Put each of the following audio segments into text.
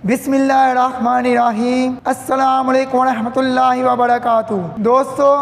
बिस्मिल्लाहिर्रहमानिर्रहीम। अस्सलामुअलैकुम वरहमतुल्लाहि वबरकातुहू। दोस्तों,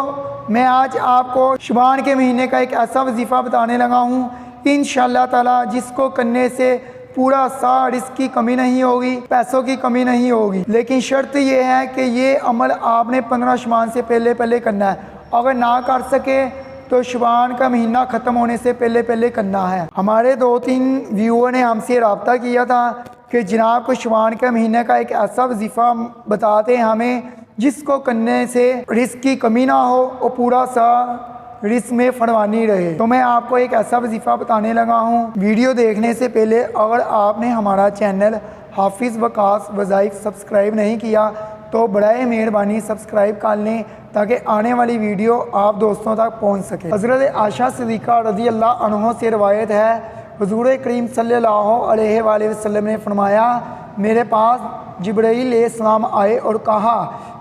मैं आज आपको शुबान के महीने का एक ऐसा वजीफ़ा बताने लगा हूँ इंशाअल्लाह ताला जिसको करने से पूरा साल रिस्क की कमी नहीं होगी, पैसों की कमी नहीं होगी। लेकिन शर्त ये है कि ये अमल आपने 15 शुबान से पहले पहले करना है। अगर ना कर सके तो शुबान का महीना ख़त्म होने से पहले पहले करना है। हमारे 2-3 व्यूअर ने हमसे रब्ता किया था कि जनाब को शुबान के महीने का एक ऐसा वजीफ़ा बताते हैं हमें जिसको करने से रिस्क की कमी ना हो और पूरा सा रिस्क में फरवानी रहे। तो मैं आपको एक ऐसा वजीफ़ा बताने लगा हूँ। वीडियो देखने से पहले अगर आपने हमारा चैनल हाफिज़ वकास वज़ाइफ सब्सक्राइब नहीं किया तो बड़ाए मेहरबानी सब्सक्राइब कर लें ताकि आने वाली वीडियो आप दोस्तों तक पहुँच सके। हज़रत आयशा सिद्दीक़ा रज़ी अल्लाह अन्हा से रवायत है, हुज़ूर करीम सल्लल्लाहु अलैहि वसल्लम ने फरमाया, मेरे पास जिब्राईल अलैहिस्सलाम आए और कहा,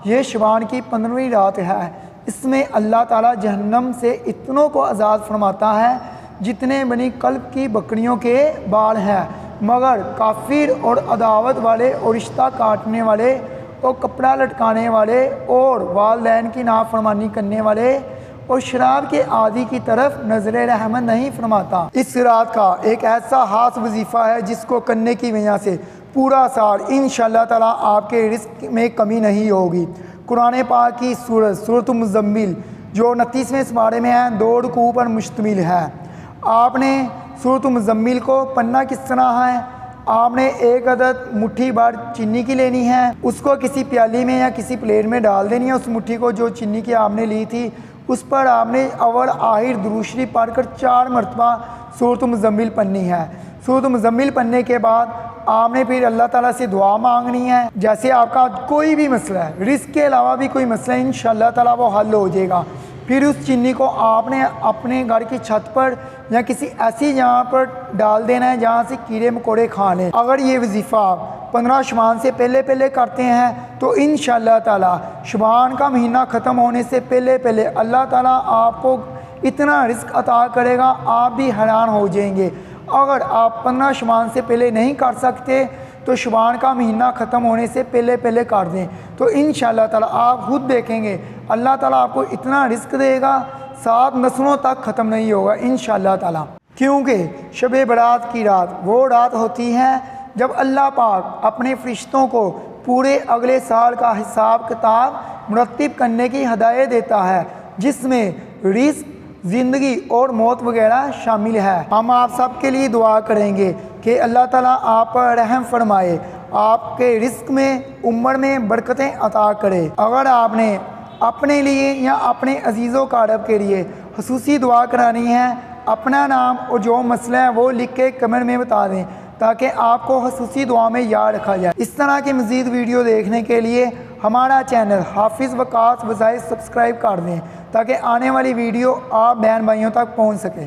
यह शुबान की 15वीं रात है, इसमें अल्लाह ताला जहन्नम से इतनों को आज़ाद फरमाता है जितने बनी कल्ब की बकरियों के बाल हैं, मगर काफिर और अदावत वाले और रिश्ता काटने वाले और कपड़ा लटकाने वाले और वालदैन की नाफरमानी करने वाले और शराब के आदि की तरफ नजर रहमत नहीं फरमाता। इस रात का एक ऐसा खास वजीफ़ा है जिसको करने की वजह से पूरा साल इंशाअल्लाह ताला आपके रिस्क में कमी नहीं होगी। कुरान पाक की सूरत मुज़म्मिल जो 29वें पारे में है, 2 रुकू पर मुश्तमिल है। आपने सूरत मुज़म्मिल को पढ़ना किस तरह है, आपने एक अदद मुट्ठी भर चीनी की लेनी है, उसको किसी प्याली में या किसी प्लेट में डाल देनी है। उस मुट्ठी को जो चीनी की आपने ली थी उस पर आपने अवल आखिर दुरूद शरीफ पढ़कर 4 मरतबा सूरत मुज़म्मिल पढ़नी है। सूरत मुज़म्मिल पढ़ने के बाद आपने फिर अल्लाह ताला से दुआ मांगनी है। जैसे आपका कोई भी मसला है, रिस्क के अलावा भी कोई मसला है, इंशाअल्लाह ताला वो हल हो जाएगा। फिर उस चीनी को आपने अपने घर की छत पर या किसी ऐसी जगह पर डाल देना है जहाँ से कीड़े मकोड़े खा लें। अगर ये वजीफ़ा 15 शुबान से पहले पहले करते हैं तो इंशाअल्लाह ताला शुबान का महीना ख़त्म होने से पहले पहले अल्लाह ताला आपको इतना रिस्क अता करेगा, आप भी हैरान हो जाएंगे। अगर आप 15 शुबान से पहले नहीं कर सकते तो शुबान का महीना ख़त्म होने से पहले पहले कर दें, तो इंशाअल्लाह ताला आप खुद देखेंगे अल्लाह ताला आपको इतना रिस्क देगा 7 नस्लों तक ख़त्म नहीं होगा इंशाअल्लाह ताला। क्योंकि शब बरात की रात वो रात होती है जब अल्लाह पाक अपने फरिश्तों को पूरे अगले साल का हिसाब किताब मुरत्तिब करने की हदायत देता है, जिसमें रिस्क, ज़िंदगी और मौत वगैरह शामिल है। हम आप सब के लिए दुआ करेंगे कि अल्लाह ताला आप पर रहम फरमाए, आपके रिस्क में उम्र में बरकतें अता करे। अगर आपने अपने लिए या अपने अजीज़ों कारब के लिए खुसूसी दुआ करानी है, अपना नाम और जो मसला है वो लिख के कमेंट में बता दें ताकि आपको खुसूसी दुआ में याद रखा जाए। इस तरह की मज़ीद वीडियो देखने के लिए हमारा चैनल हाफिज़ वकास वज़ाइफ सब्सक्राइब कर दें ताकि आने वाली वीडियो आप बहन भाइयों तक पहुँच सके।